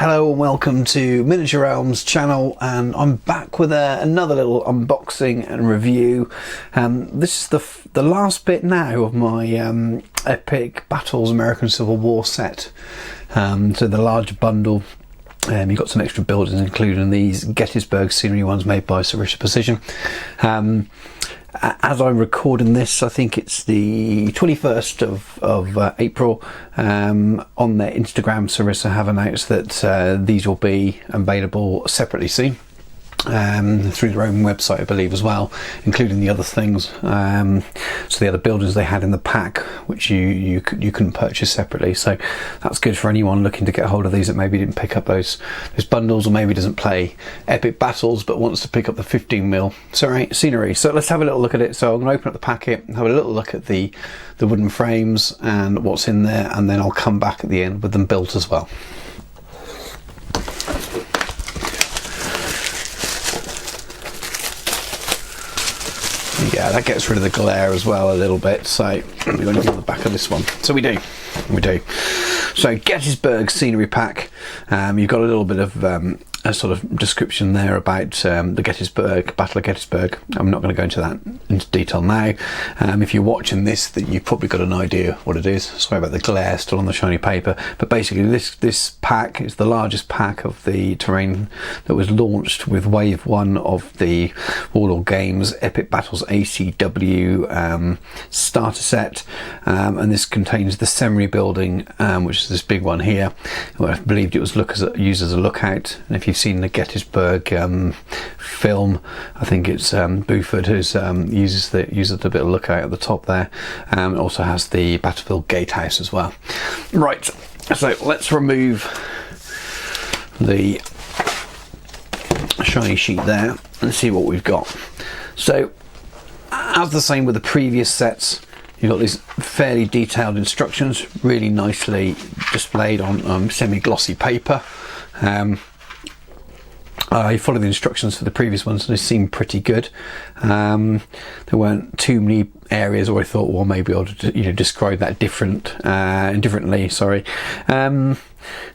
Hello and welcome to Miniature Realms channel, and I'm back with another little unboxing and review. This is the last bit now of my epic Battles American Civil War set. So the large bundle. You've got some extra buildings, including these Gettysburg scenery ones made by Sarissa Precision. As I'm recording this, I think it's the 21st of April. On their Instagram, Sarissa have announced that these will be available separately soon. Through their own website, I believe, as well, including the other things. So the other buildings they had in the pack, which you couldn't purchase separately. So that's good for anyone looking to get hold of these that maybe didn't pick up those bundles, or maybe doesn't play epic battles but wants to pick up the 15mm scenery. So let's have a little look at it. So I'm going to open up the packet, have a little look at the wooden frames and what's in there, and then I'll come back at the end with them built as well. Yeah, that gets rid of the glare as well a little bit. So we're going to do on the back of this one. So we do. So Gettysburg scenery pack. You've got a little bit of a sort of description there about the Gettysburg, Battle of Gettysburg. I'm not going to go into detail now. If you're watching this, that you've probably got an idea what it is. Sorry about the glare still on the shiny paper. But basically this pack is the largest pack of the terrain that was launched with Wave 1 of the Warlord Games Epic Battles ACW starter set. And this contains the Seminary building, which is this big one here. Well, I believed it was used as a lookout. And if you've seen the Gettysburg film, I think it's Buford who's uses the bit of lookout at the top there. It also has the battlefield gatehouse as well. Right, so let's remove the shiny sheet there and see what we've got. So as the same with the previous sets, you've got these fairly detailed instructions, really nicely displayed on semi-glossy paper. I followed the instructions for the previous ones and they seemed pretty good. There weren't too many areas where I thought, well, maybe I'll describe that differently. Sorry.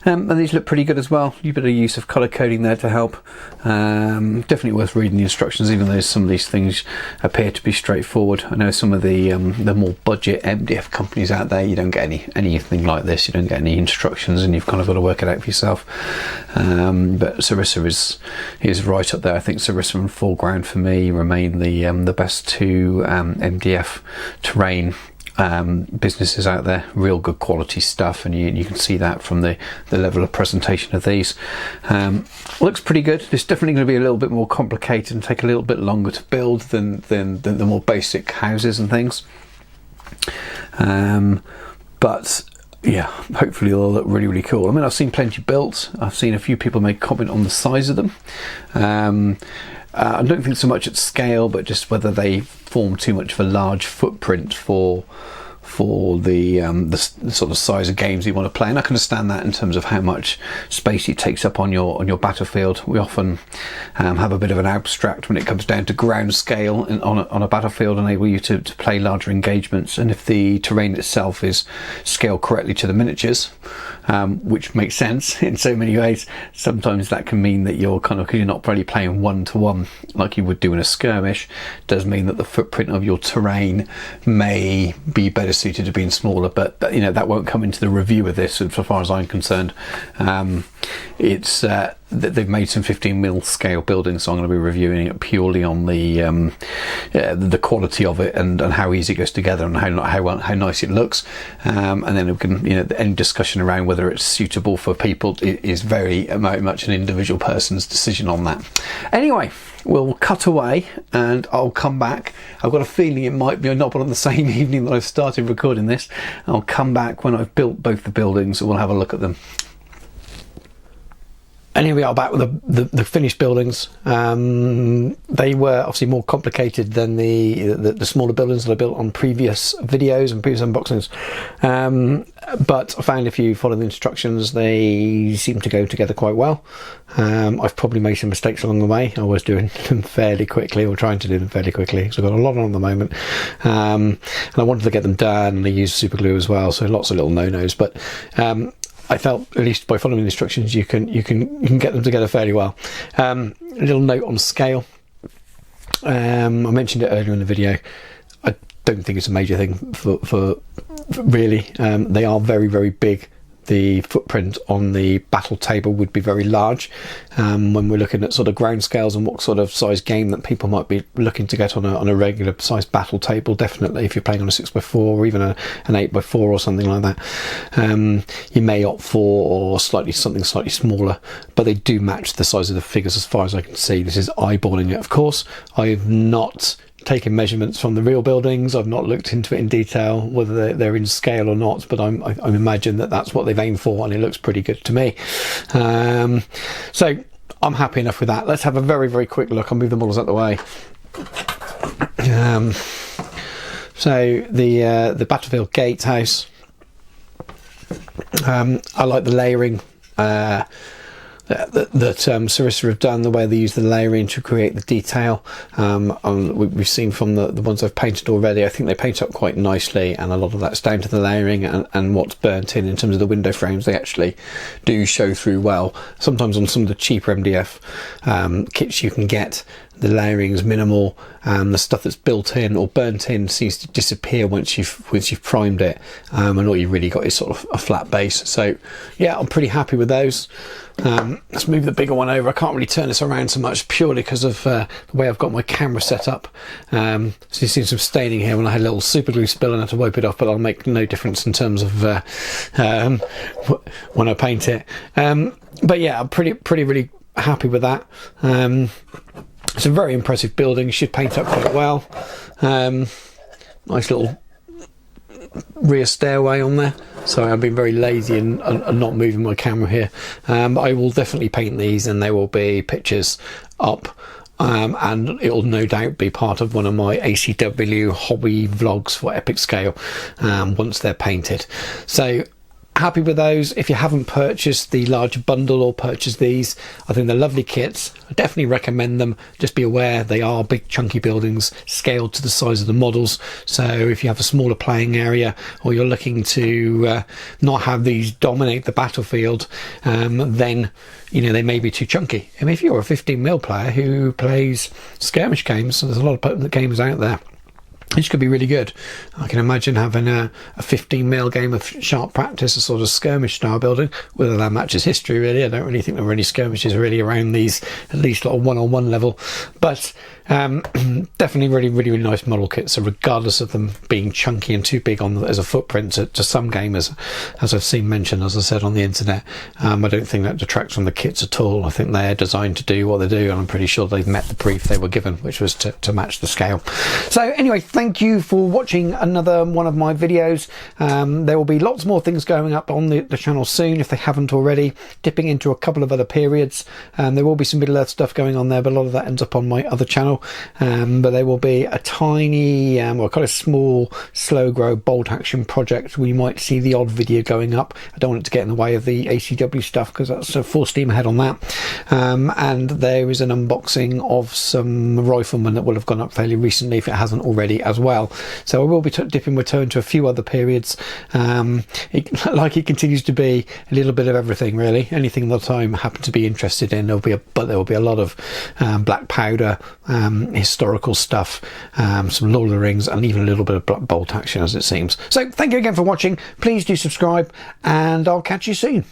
And these look pretty good as well. A bit of use of colour coding there to help. Definitely worth reading the instructions, even though some of these things appear to be straightforward. I know some of the more budget MDF companies out there, you don't get anything like this. You don't get any instructions, and you've kind of got to work it out for yourself. But Sarissa is right up there. I think Sarissa and Foreground for me remain the best two MDF terrain businesses out there. Real good quality stuff, and you can see that from the level of presentation of these. Looks pretty good. It's definitely going to be a little bit more complicated and take a little bit longer to build than the more basic houses and things. But yeah, hopefully they'll look really cool. I mean, I've seen plenty built. I've seen a few people make comment on the size of them. I don't think so much at scale, but just whether they form too much of a large footprint for the sort of size of games you want to play. And I can understand that in terms of how much space it takes up on your battlefield. We often have a bit of an abstract when it comes down to ground scale on a battlefield, enable you to play larger engagements. And if the terrain itself is scaled correctly to the miniatures, which makes sense in so many ways, sometimes that can mean that because you're not probably playing one-to-one like you would do in a skirmish, does mean that the footprint of your terrain may be better suited to being smaller. But that won't come into the review of this, as far as I'm concerned. It's they've made some 15mm scale buildings, so I'm going to be reviewing it purely on the quality of it and how easy it goes together and how nice it looks. And then we can, any discussion around whether it's suitable for people is very much an individual person's decision on that. Anyway, we'll cut away and I'll come back. I've got a feeling it might be not on the same evening that I've started recording this. I'll come back when I've built both the buildings and we'll have a look at them. And here we are back with the finished buildings. They were obviously more complicated than the smaller buildings that I built on previous videos and previous unboxings. But I found if you follow the instructions, they seem to go together quite well. I've probably made some mistakes along the way. I was doing them fairly quickly, or trying to do them fairly quickly, because I've got a lot on at the moment. And I wanted to get them done, and I used super glue as well, so lots of little no-nos. But I felt, at least by following the instructions, you can get them together fairly well. A little note on scale. I mentioned it earlier in the video. I don't think it's a major thing for really. They are very, very big. The footprint on the battle table would be very large when we're looking at sort of ground scales and what sort of size game that people might be looking to get on a regular size battle table. Definitely, if you're playing on a 6x4 or even an 8x4 or something like that, you may opt for something slightly smaller, but they do match the size of the figures as far as I can see. This is eyeballing it, of course. I've not taken measurements from the real buildings. I've not looked into it in detail whether they're in scale or not, but I imagine that that's what they've aimed for, and it looks pretty good to me. So I'm happy enough with that. Let's have a very, very quick look. I'll move the models out of the way. So the Battlefield Gatehouse, I like the layering that Sarissa have done, the way they use the layering to create the detail. We've seen from the ones I've painted already, I think they paint up quite nicely, and a lot of that's down to the layering and what's burnt in terms of the window frames. They actually do show through well. Sometimes on some of the cheaper MDF kits you can get, the layering is minimal, and the stuff that's built in or burnt in seems to disappear once you've primed it, and all you've really got is sort of a flat base. So yeah, I'm pretty happy with those. Let's move the bigger one over. I can't really turn this around so much purely because of the way I've got my camera set up. So you've seen some staining here when I had a little super glue spill and I had to wipe it off, but I'll make no difference in terms of when I paint it. But yeah, I'm pretty really happy with that. It's a very impressive building. Should paint up quite well. Nice little rear stairway on there. Sorry, I've been very lazy and not moving my camera here. But I will definitely paint these, and there will be pictures up. And it'll no doubt be part of one of my ACW hobby vlogs for epic scale once they're painted. So happy with those. If you haven't purchased the larger bundle or purchased these, I think they're lovely kits. I definitely recommend them. Just be aware they are big chunky buildings scaled to the size of the models, so if you have a smaller playing area or you're looking to not have these dominate the battlefield, then you know they may be too chunky. I mean, if you're a 15mm player who plays skirmish games, there's a lot of games out there which could be really good. I can imagine having a 15mm game of sharp practice, a sort of skirmish style building, whether that matches history really. I don't really think there were any skirmishes really around these, at least at a one-on-one level, but definitely really nice model kits. So regardless of them being chunky and too big on as a footprint to some gamers, as I've seen mentioned, as I said, on the internet, I don't think that detracts from the kits at all. I think they're designed to do what they do, and I'm pretty sure they've met the brief they were given, which was to match the scale. So anyway, thank you for watching another one of my videos. There will be lots more things going up on the channel soon, if they haven't already, dipping into a couple of other periods. There will be some Middle Earth stuff going on there, but a lot of that ends up on my other channel. But there will be a tiny or kind of small slow grow bolt action project where you might see the odd video going up. I don't want it to get in the way of the ACW stuff because that's full steam ahead on that. And there is an unboxing of some riflemen that will have gone up fairly recently, if it hasn't already, as well. So I will be dipping my toe into a few other periods. It continues to be a little bit of everything really. Anything that I happen to be interested in, there will be a lot of black powder, historical stuff, some Lord of the Rings, and even a little bit of bolt action, as it seems. So thank you again for watching. Please do subscribe, and I'll catch you soon.